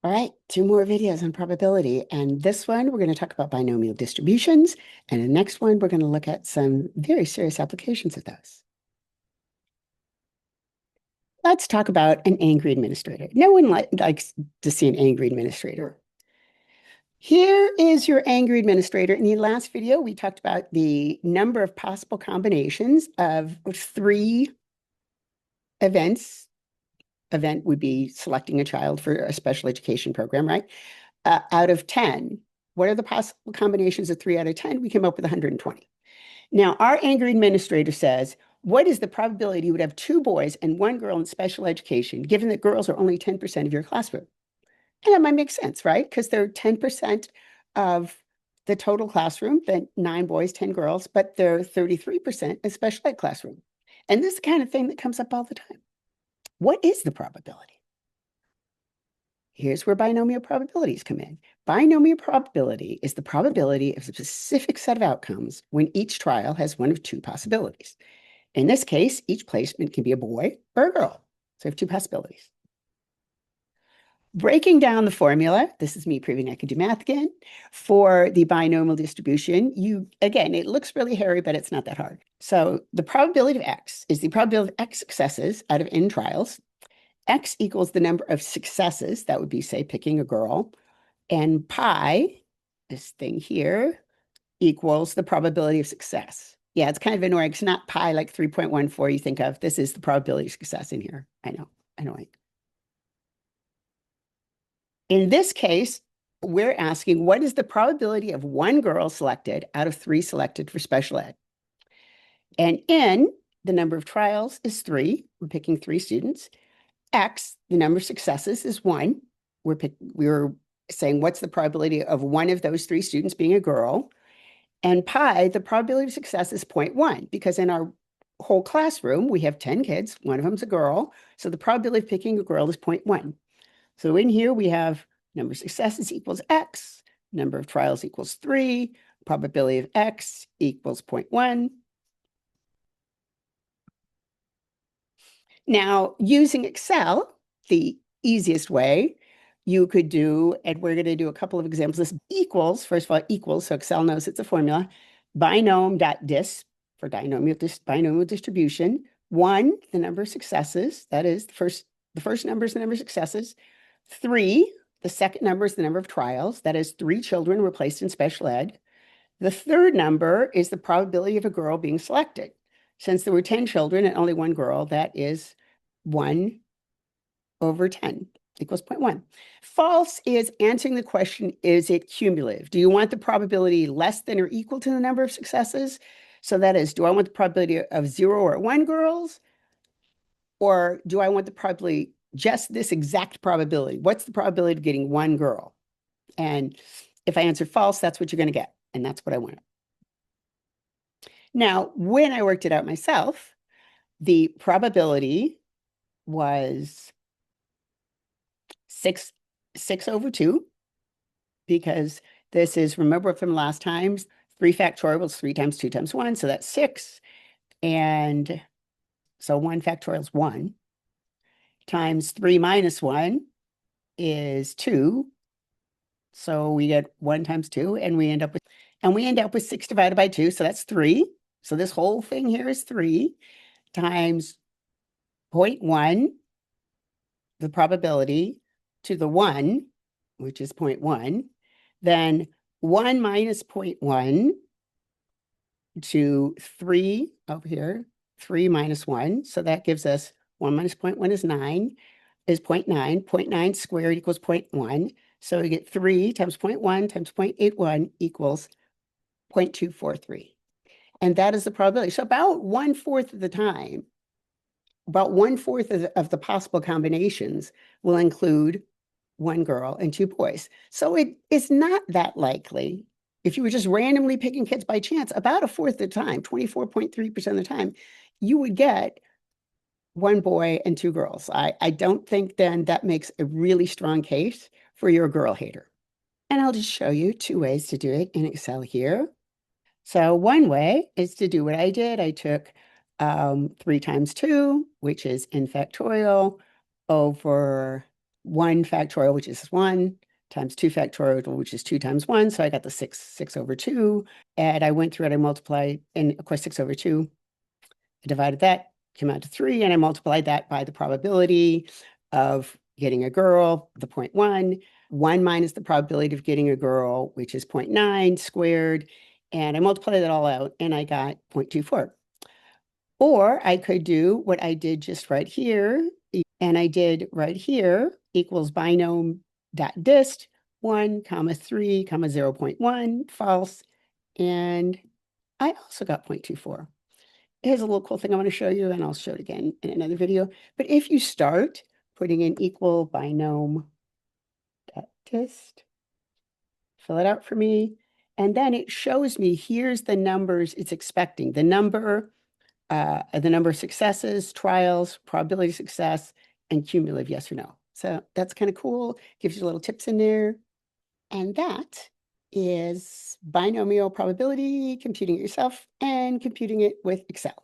All right, two more videos on probability. And this one, we're going to talk about binomial distributions. And the next one, we're going to look at some very serious applications of those. Let's talk about an angry administrator. No one likes to see an angry administrator. Here is your angry administrator. In the last video, we talked about the number of possible combinations of three events. Event would be selecting a child for a special education program, right? Out of 10. What are the possible combinations of 3 out of 10? We came up with 120. Now, our angry administrator says, what is the probability you would have 2 boys and 1 girl in special education, given that girls are only 10% of your classroom? And that might make sense, right? Because they're 10% of the total classroom, then 9 boys, 10 girls, but they're 33% in special ed classroom. And this is the kind of thing that comes up all the time. What is the probability? Here's where binomial probabilities come in. Binomial probability is the probability of a specific set of outcomes when each trial has one of 2 possibilities. In this case, each placement can be a boy or a girl. So we have 2 possibilities. Breaking down the formula, this is me proving I can do math again, for the binomial distribution, again, it looks really hairy, but it's not that hard. So the probability of X is the probability of X successes out of N trials. X equals the number of successes, that would be, say, picking a girl, and pi, this thing here, equals the probability of success. Yeah, it's kind of annoying. It's not pi like 3.14 you think of. This is the probability of success in here. I know, annoying. In this case, we're asking, what is the probability of 1 girl selected out of 3 selected for special ed? And N, the number of trials, is 3. We're picking 3 students. X, the number of successes, is 1. We're saying what's the probability of 1 of those 3 students being a girl. And pi, the probability of success, is 0.1, because in our whole classroom, we have 10 kids. 1 of them's a girl. So the probability of picking a girl is 0.1. So in here, we have number of successes equals X, number of trials equals 3, probability of X equals 0.1. Now, using Excel, the easiest way you could do, and we're going to do a couple of examples. This equals, first of all, equals, so Excel knows it's a formula, binom.dis for binomial distribution. 1, the number of successes, that is the first number is the number of successes. 3, the second number is the number of trials, that is 3 children were placed in special ed. The third number is the probability of a girl being selected. Since there were 10 children and only 1 girl, that is 1 over 10 equals 0.1. False is answering the question, is it cumulative? Do you want the probability less than or equal to the number of successes? So that is, do I want the probability of 0 or 1 girls? Or do I want the probability, just this exact probability? What's the probability of getting 1 girl? And if I answer false, that's what you're going to get. And that's what I want. Now, when I worked it out myself, the probability was 6 over 2, because this is, remember from last times, 3 factorial is 3 times 2 times 1, so that's 6. And so 1 factorial is 1, times 3 minus 1 is 2. So we get 1 times 2, and we end up with 6 divided by 2, so that's 3. So this whole thing here is 3 times 0.1, the probability, to the 1, which is 0.1, then 1 minus 0.1 to 3 over here, 3 minus 1. So that gives us 1 minus 0.1 is 9, is 0.9. 0.9 squared equals 0.1. So we get 3 times 0.1 times 0.81 equals 0.243. And that is the probability. So about 1/4 of the time, about 1/4 of the possible combinations will include 1 girl and 2 boys. So it is not that likely. If you were just randomly picking kids by chance, about 1/4 of the time, 24.3% of the time, you would get 1 boy and 2 girls. I don't think then that makes a really strong case for your girl hater. And I'll just show you 2 ways to do it in Excel here. So one way is to do what I did. I took 3 times 2, which is n factorial, over 1 factorial, which is 1, times 2 factorial, which is 2 times 1. So I got the 6 over 2. And I went through it, I multiplied, and of course, 6 over 2, I divided that, came out to 3, and I multiplied that by the probability of getting a girl, the 0.1. 1 minus the probability of getting a girl, which is 0.9 squared. And I multiplied that all out, and I got 0.24. Or I could do what I did just right here, and I did right here equals binom dot dist 1 comma 3 comma 0.1 false, and I also got 0.24. Here's a little cool thing I want to show you, and I'll show it again in another video. But if you start putting in equal binom dot dist, fill it out for me, and then it shows me here's the numbers it's expecting. The number of successes, trials, probability of success, and cumulative yes or no. So that's kind of cool. Gives you little tips in there. And that is binomial probability, computing it yourself and computing it with Excel.